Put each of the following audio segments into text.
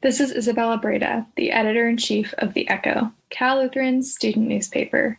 This is Isabella Breda, the editor-in-chief of The Echo, Cal Lutheran's student newspaper.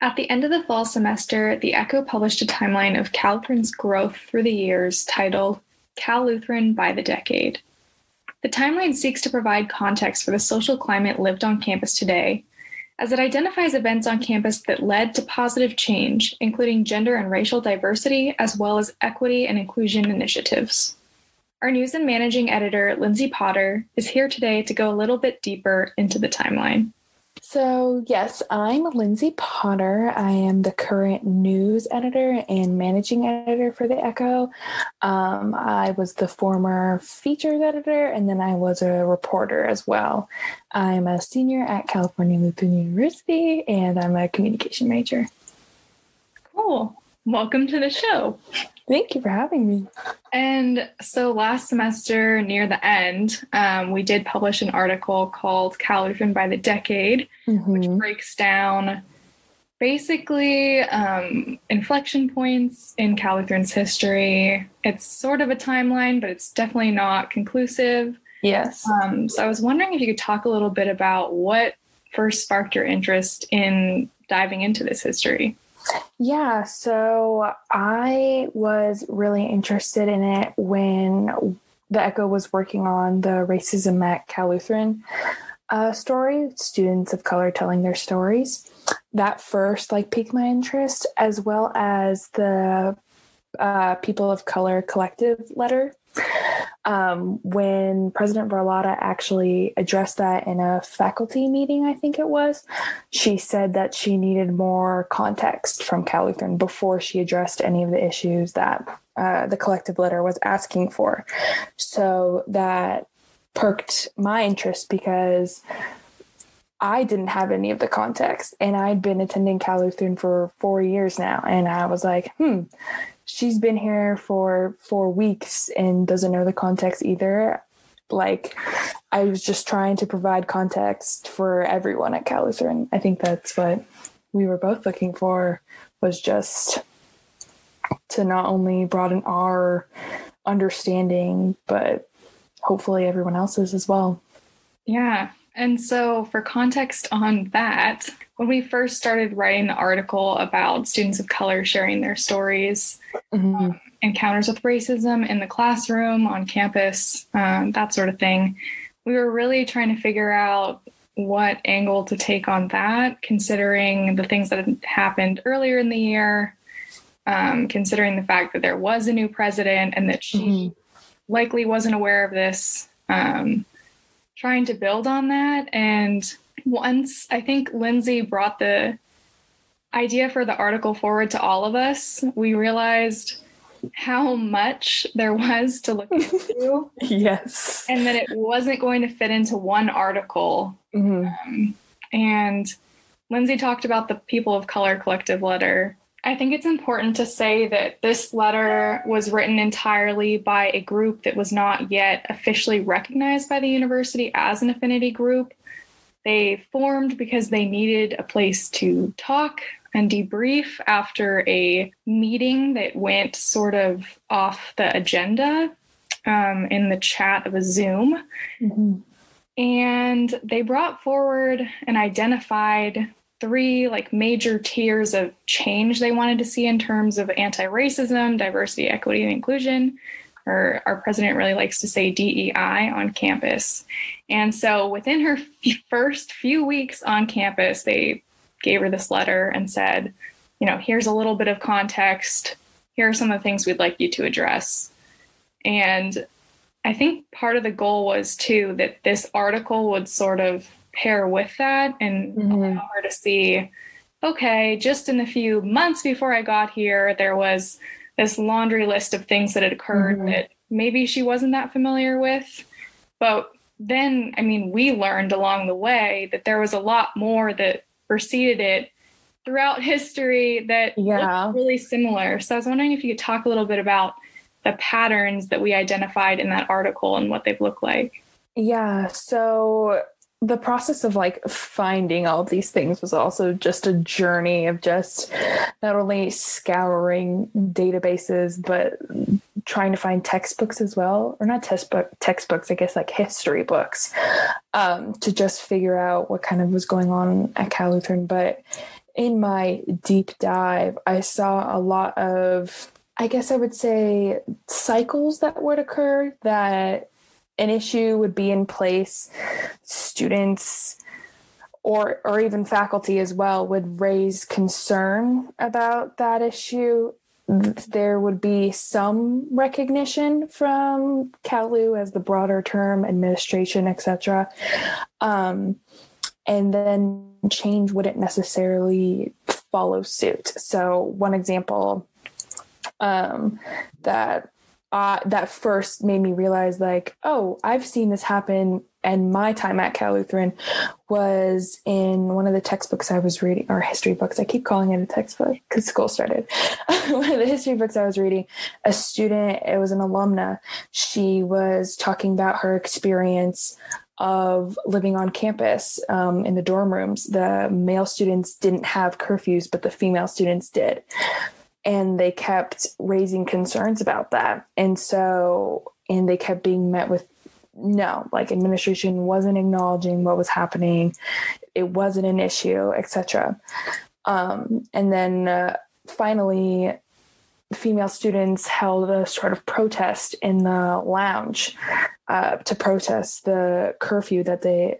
At the end of the fall semester, The Echo published a timeline of Cal Lutheran's growth through the years titled Cal Lutheran by the Decade. The timeline seeks to provide context for the social climate lived on campus today, as it identifies events on campus that led to positive change, including gender and racial diversity, as well as equity and inclusion initiatives. Our news and managing editor, Lindsey is here today to go a little bit deeper into the timeline. So, yes, I'm Lindsey Potter. I am the current news editor and managing editor for The Echo. I was the former features editor, and then I was a reporter as well. I'm a senior at California Lutheran University, and I'm a communication major. Cool. Welcome to the show. Thank you for having me. And so last semester, near the end, we did publish an article called Cal Lutheran by the Decade, which breaks down basically inflection points in Cal Lutheran's history. It's sort of a timeline, but it's definitely not conclusive. Yes. So I was wondering if you could talk a little bit about what first sparked your interest in diving into this history. Yeah, so I was really interested in it when The Echo was working on the Racism at Cal Lutheran story, students of color telling their stories. That first piqued my interest, as well as the People of Color Collective letter. When President Varlata actually addressed that in a faculty meeting, I think it was, she said that she needed more context from Cal Lutheran before she addressed any of the issues that the collective letter was asking for. So that perked my interest because I didn't have any of the context, and I'd been attending Cal Lutheran for 4 years now. And I was like, she's been here for 4 weeks and doesn't know the context either. I was just trying to provide context for everyone at Cal Lutheran. I think that's what we were both looking for, was just to not only broaden our understanding, but hopefully everyone else's as well. Yeah. And so for context on that, when we first started writing the article about students of color sharing their stories, encounters with racism in the classroom, on campus, that sort of thing, we were really trying to figure out what angle to take on that, considering the things that had happened earlier in the year, considering the fact that there was a new president and that she likely wasn't aware of this, trying to build on that. And once I think Lindsey brought the idea for the article forward to all of us, we realized how much there was to look into. Yes. And that it wasn't going to fit into one article. And Lindsey talked about the People of Color Collective letter. I think it's important to say that this letter was written entirely by a group that was not yet officially recognized by the university as an affinity group. They formed because they needed a place to talk and debrief after a meeting that went sort of off the agenda in the chat of a Zoom. And they brought forward and identified 3 major tiers of change they wanted to see in terms of anti-racism, diversity, equity, and inclusion, or our president really likes to say DEI on campus. And so within her first few weeks on campus, they gave her this letter and said, here's a little bit of context. Here are some of the things we'd like you to address. And I think part of the goal was too that this article would sort of pair with that and allow her to see, okay, just in the few months before I got here, there was this laundry list of things that had occurred that maybe she wasn't that familiar with. But then, we learned along the way that there was a lot more that preceded it throughout history that looked really similar. So I was wondering if you could talk a little bit about the patterns that we identified in that article and what they've looked like. Yeah, so the process of finding all of these things was also just a journey of just not only scouring databases, but trying to find textbooks as well, or not textbooks, I guess like history books, to just figure out what kind of was going on at Cal Lutheran. But in my deep dive, I saw a lot of, I guess I would say, cycles that would occur, that an issue would be in place, students or even faculty as well would raise concern about that issue. There would be some recognition from CalLu as the broader term, administration, etc. And then change wouldn't necessarily follow suit. So one example that first made me realize, like, oh, I've seen this happen. And my time at Cal Lutheran was in one of the textbooks I was reading, or history books. I keep calling it a textbook because school started. One of the history books I was reading, a student, it was an alumna. She was talking about her experience of living on campus in the dorm rooms. The male students didn't have curfews, but the female students did. And they kept raising concerns about that. And they kept being met with, no, like, administration wasn't acknowledging what was happening. It wasn't an issue, etc. And then finally, female students held a sort of protest in the lounge to protest the curfew that the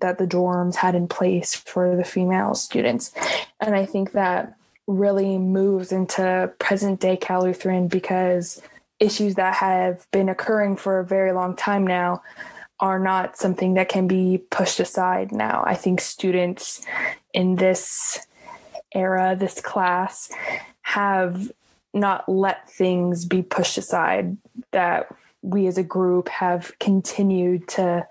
dorms had in place for the female students. And I think that really moves into present day Cal Lutheran, because issues that have been occurring for a very long time now are not something that can be pushed aside now. I think students in this era, this class, have not let things be pushed aside, that we as a group have continued to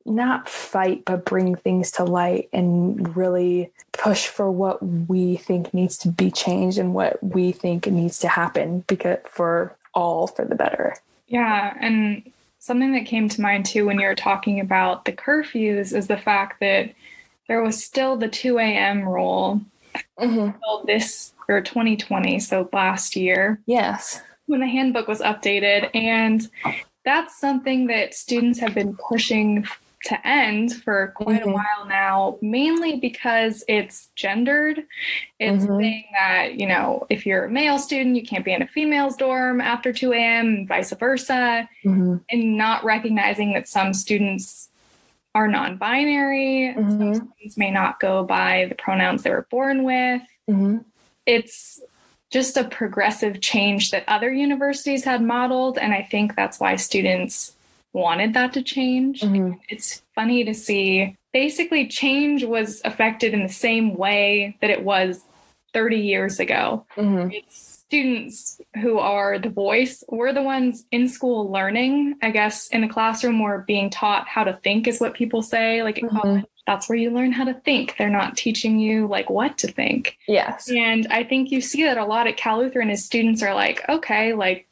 not fight, but bring things to light and really push for what we think needs to be changed and what we think needs to happen, because for the better. Yeah. And something that came to mind too when you were talking about the curfews is the fact that there was still the 2 a.m. rule until 2020, so last year. Yes. When the handbook was updated. And that's something that students have been pushing to end for quite a while now, mainly because it's gendered. It's saying that, if you're a male student, you can't be in a female's dorm after 2 a.m. and vice versa, and not recognizing that some students are non-binary. Some students may not go by the pronouns they were born with. It's just a progressive change that other universities had modeled, and I think that's why students wanted that to change. It's funny to see, basically change was affected in the same way that it was 30 years ago. It's students who are the voice. We're the ones in school learning. I guess in the classroom we're being taught how to think, is what people say, like at college. That's where you learn how to think. They're not teaching you like what to think. Yes. And I think you see that a lot at Cal Lutheran, is students are like, okay, like,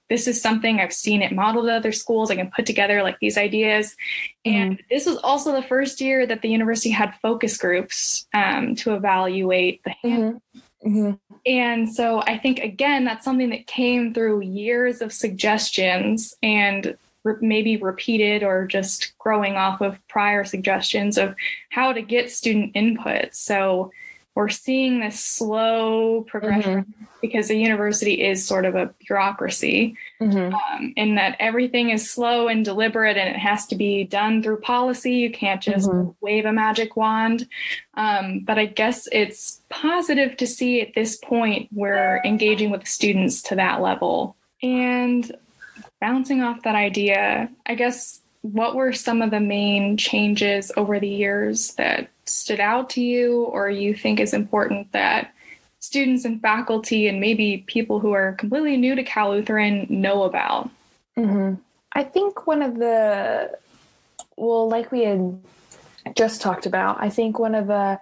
this is something I've seen it modeled at other schools. I can put together like these ideas. And this was also the first year that the university had focus groups to evaluate the handbook. And so I think, again, that's something that came through years of suggestions and maybe repeated or just growing off of prior suggestions of how to get student input. So we're seeing this slow progression because the university is sort of a bureaucracy, in that everything is slow and deliberate, and it has to be done through policy. You can't just wave a magic wand. But I guess it's positive to see at this point we're engaging with the students to that level. And bouncing off that idea, I guess, what were some of the main changes over the years that stood out to you, or you think is important that students and faculty and maybe people who are completely new to Cal Lutheran know about? I think one of like we had just talked about, I think one of the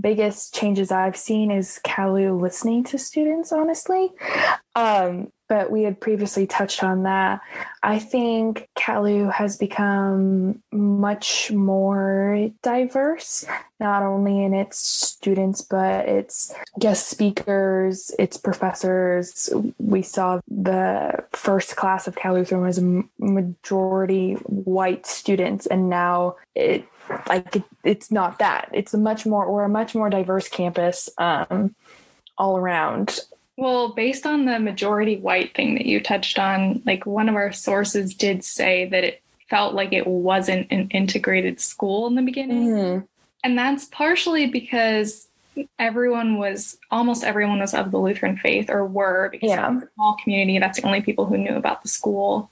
biggest changes I've seen is CalU listening to students, honestly. But but we had previously touched on that. I think CALU has become much more diverse, not only in its students, but its guest speakers, its professors. We saw the first class of Cal Lutheran was a majority white students, and now it's not that. We're a much more diverse campus all around. Well, based on the majority white thing that you touched on, like one of our sources did say that it felt like it wasn't an integrated school in the beginning. Mm-hmm. And that's partially because almost everyone was of the Lutheran faith, or were, because it was a small community. That's the only people who knew about the school.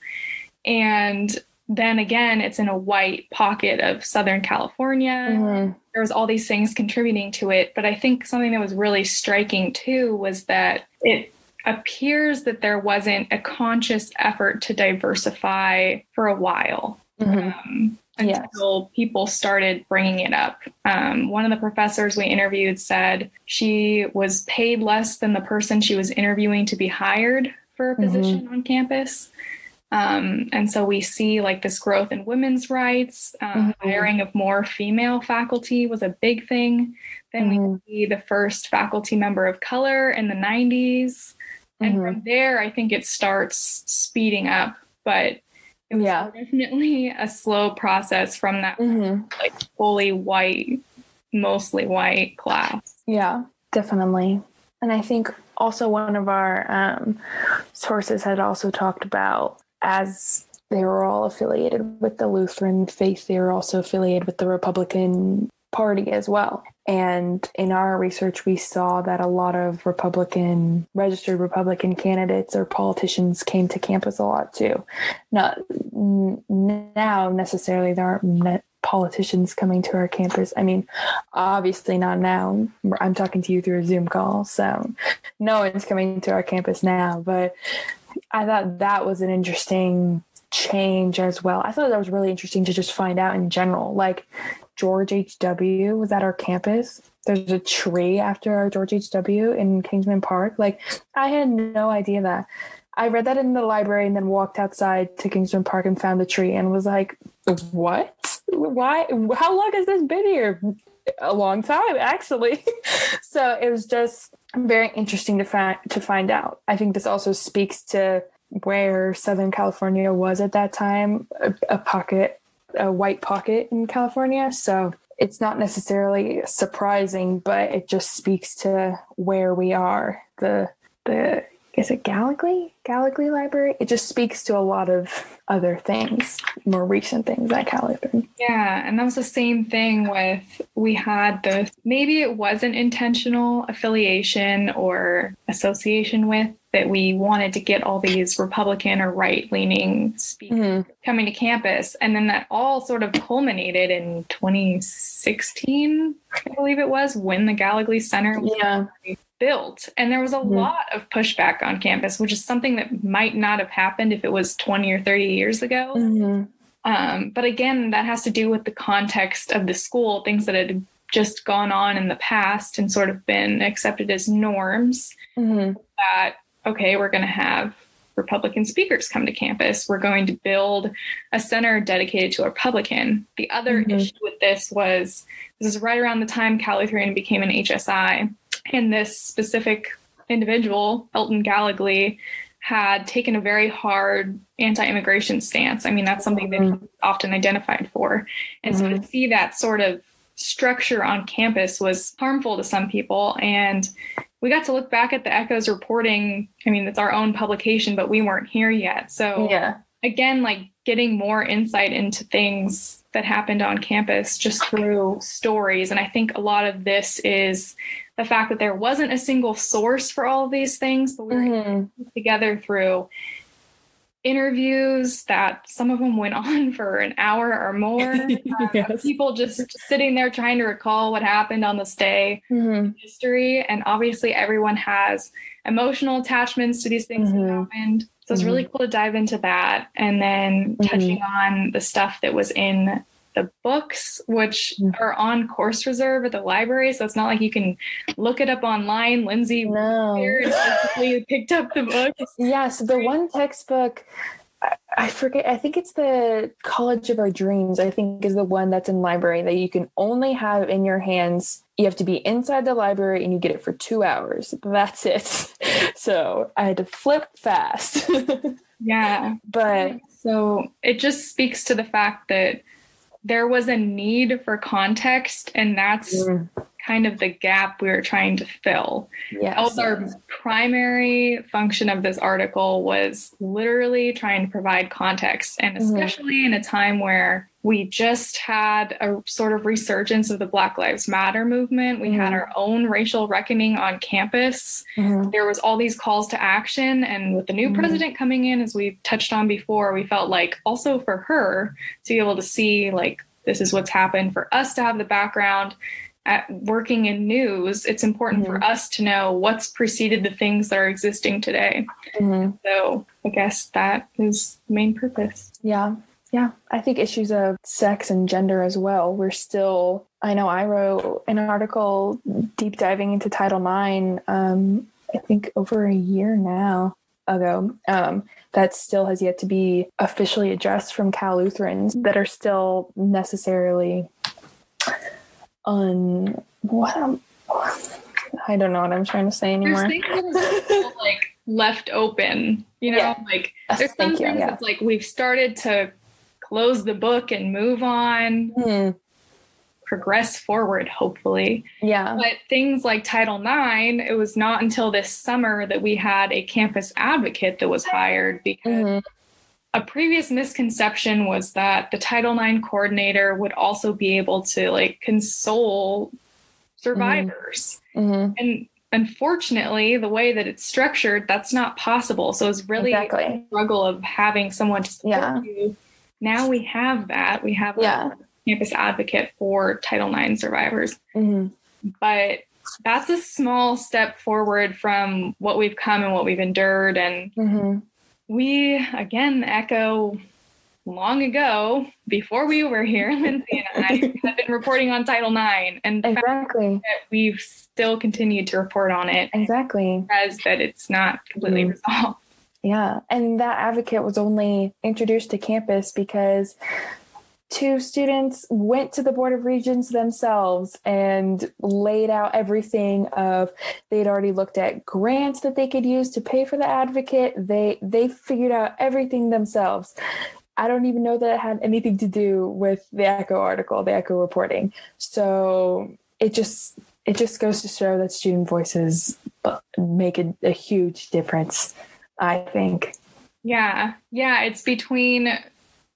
And then again, it's in a white pocket of Southern California. Mm-hmm. There was all these things contributing to it. But I think something that was really striking too was that it appears that there wasn't a conscious effort to diversify for a while. Mm-hmm. Until people started bringing it up. One of the professors we interviewed said she was paid less than the person she was interviewing to be hired for a position on campus. And so we see like this growth in women's rights, hiring of more female faculty was a big thing. Then we see the first faculty member of color in the 90s. And from there, I think it starts speeding up, but it was definitely a slow process from that like fully white, mostly white class. Yeah, definitely. And I think also one of our sources had also talked about, as they were all affiliated with the Lutheran faith, they were also affiliated with the Republican Party as well. And in our research, we saw that a lot of registered Republican candidates or politicians came to campus a lot too. Not now necessarily, there aren't politicians coming to our campus. I mean, obviously not now. I'm talking to you through a Zoom call, so no one's coming to our campus now. But I thought that was an interesting change as well. I thought that was really interesting to just find out in general. Like, George H.W. was at our campus. There's a tree after our George H.W. in Kingsman Park. Like, I had no idea that. I read that in the library and then walked outside to Kingsman Park and found the tree and was like, what? Why? How long has this been here? A long time, actually. So it was just very interesting to find out. I think this also speaks to where Southern California was at that time, a white pocket in California. So it's not necessarily surprising, but it just speaks to where we are. Is it Gallagly Library? It just speaks to a lot of other things, more recent things at Cal Lutheran. Yeah, and that was the same thing we had maybe it wasn't intentional affiliation or association with, that we wanted to get all these Republican or right-leaning speakers coming to campus. And then that all sort of culminated in 2016, I believe it was, when the Gallagly Center was built. And there was a lot of pushback on campus, which is something that might not have happened if it was 20 or 30 years ago. But again, that has to do with the context of the school, things that had just gone on in the past and sort of been accepted as norms. That, okay, we're going to have Republican speakers come to campus. We're going to build a center dedicated to a Republican. The other issue with this is right around the time Cal Lutheran became an HSI. And this specific individual, Elton Gallagly, had taken a very hard anti-immigration stance. I mean, that's something that he's often identified for. And so to see that sort of structure on campus was harmful to some people. And we got to look back at the Echo's reporting. I mean, it's our own publication, but we weren't here yet. So again, like getting more insight into things that happened on campus just through stories. And I think a lot of this is the fact that there wasn't a single source for all of these things, but we were together through interviews that some of them went on for an hour or more. People just sitting there trying to recall what happened on this day in history. And obviously everyone has emotional attachments to these things that happened. So it's really cool to dive into that. And then touching on the stuff that was in the books, which are on course reserve at the library. So it's not like you can look it up online. Lindsey here and physically picked up the book. Yes, the one textbook, I forget, I think it's the College of Our Dreams, I think is the one that's in library that you can only have in your hands. You have to be inside the library and you get it for 2 hours. That's it. So I had to flip fast. Yeah. But so it just speaks to the fact that there was a need for context, and that's kind of the gap we were trying to fill. Yes, that was our primary function of this article, was literally trying to provide context, and especially in a time where we just had a sort of resurgence of the Black Lives Matter movement. We had our own racial reckoning on campus. There was all these calls to action. And with the new president coming in, as we've touched on before, we felt like also for her to be able to see, like, this is what's happened, for us to have the background at working in news, it's important for us to know what's preceded the things that are existing today. So I guess that is the main purpose. Yeah. Yeah, I think issues of sex and gender as well. We're still, I know I wrote an article deep diving into Title IX, I think over a year now ago, that still has yet to be officially addressed from Cal Lutherans that are still necessarily I don't know what I'm trying to say anymore. There's things that are still, like, left open, you know, like there's some things that's like we've started to close the book and move on, progress forward, hopefully. Yeah. But things like Title IX, it was not until this summer that we had a campus advocate that was hired, because a previous misconception was that the Title IX coordinator would also be able to, like, console survivors. And unfortunately, the way that it's structured, that's not possible. So it's really a struggle of having someone to support you. Now we have that. We have a campus advocate for Title IX survivors. But that's a small step forward from what we've come and what we've endured. And we, again, echo long ago, before we were here, Lindsey and I had been reporting on Title IX. And the fact that we've still continued to report on it says that it's not completely resolved. Yeah. And that advocate was only introduced to campus because 2 students went to the Board of Regents themselves and laid out everything of, they'd already looked at grants that they could use to pay for the advocate. They figured out everything themselves. I don't even know that it had anything to do with the Echo article, the Echo reporting. So it just goes to show that student voices make a huge difference, I think. Yeah. It's between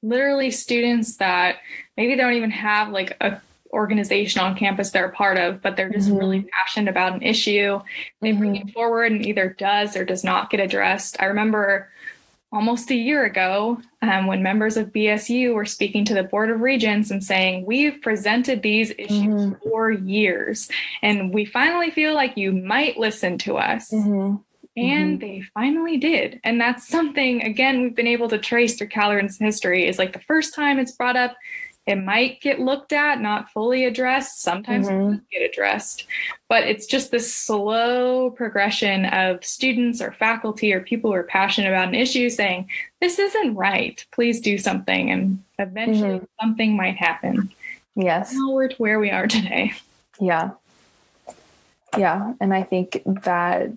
literally students that maybe they don't even have, like, a organization on campus they're a part of, but they're just really passionate about an issue. They bring it forward and either does or does not get addressed. I remember almost a year ago, when members of BSU were speaking to the Board of Regents and saying, we've presented these issues for years, and we finally feel like you might listen to us. And they finally did. And that's something, again, we've been able to trace through Cal Lutheran's history, is like the first time it's brought up, it might get looked at, not fully addressed. Sometimes it does get addressed. But it's just this slow progression of students or faculty or people who are passionate about an issue saying, this isn't right, please do something. And eventually something might happen. Yes. Now we're to where we are today. Yeah. And I think that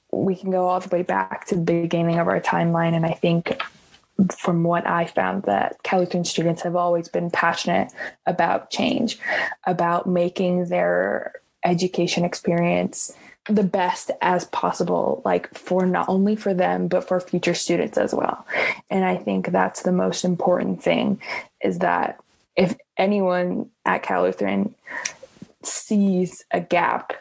we can go all the way back to the beginning of our timeline. And I think from what I found, that Cal Lutheran students have always been passionate about change, about making their education experience the best as possible, like, for not only for them, but for future students as well. And I think that's the most important thing, is that if anyone at Cal Lutheran sees a gap,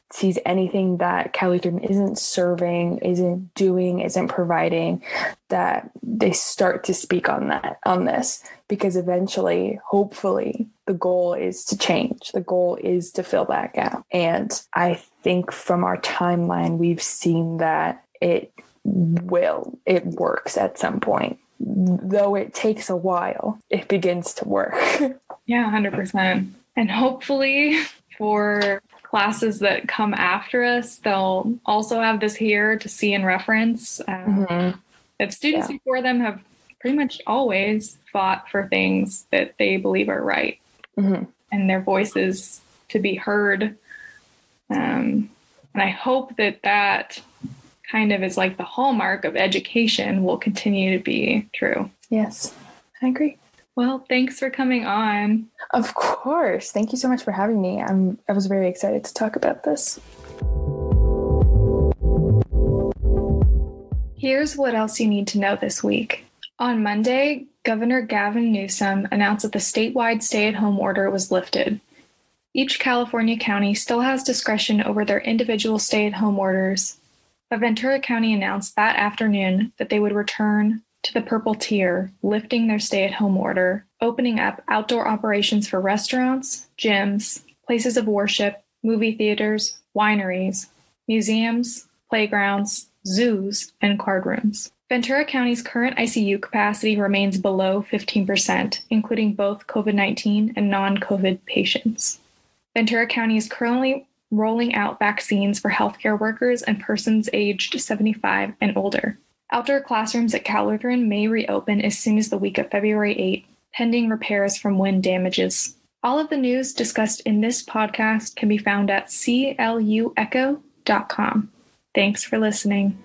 sees anything that Cal Lutheran isn't serving, isn't doing, isn't providing, that they start to speak on this, because eventually, hopefully, the goal is to change. The goal is to fill that gap. And I think from our timeline, we've seen that it works at some point. though it takes a while, it begins to work. Yeah, 100%. And hopefully for classes that come after us, they'll also have this here to see and reference. That students before them have pretty much always fought for things that they believe are right, and their voices to be heard. And I hope that that kind of is like the hallmark of education will continue to be true. Yes, I agree. Well, thanks for coming on. Of course. Thank you so much for having me. I was very excited to talk about this. Here's what else you need to know this week. On Monday, Governor Gavin Newsom announced that the statewide stay-at-home order was lifted. Each California county still has discretion over their individual stay-at-home orders, but Ventura County announced that afternoon that they would return to the purple tier, lifting their stay-at-home order, opening up outdoor operations for restaurants, gyms, places of worship, movie theaters, wineries, museums, playgrounds, zoos, and card rooms. Ventura County's current ICU capacity remains below 15%, including both COVID-19 and non-COVID patients. Ventura County is currently rolling out vaccines for healthcare workers and persons aged 75 and older. Outdoor classrooms at Cal Lutheran may reopen as soon as the week of February 8, pending repairs from wind damages. All of the news discussed in this podcast can be found at cluecho.com. Thanks for listening.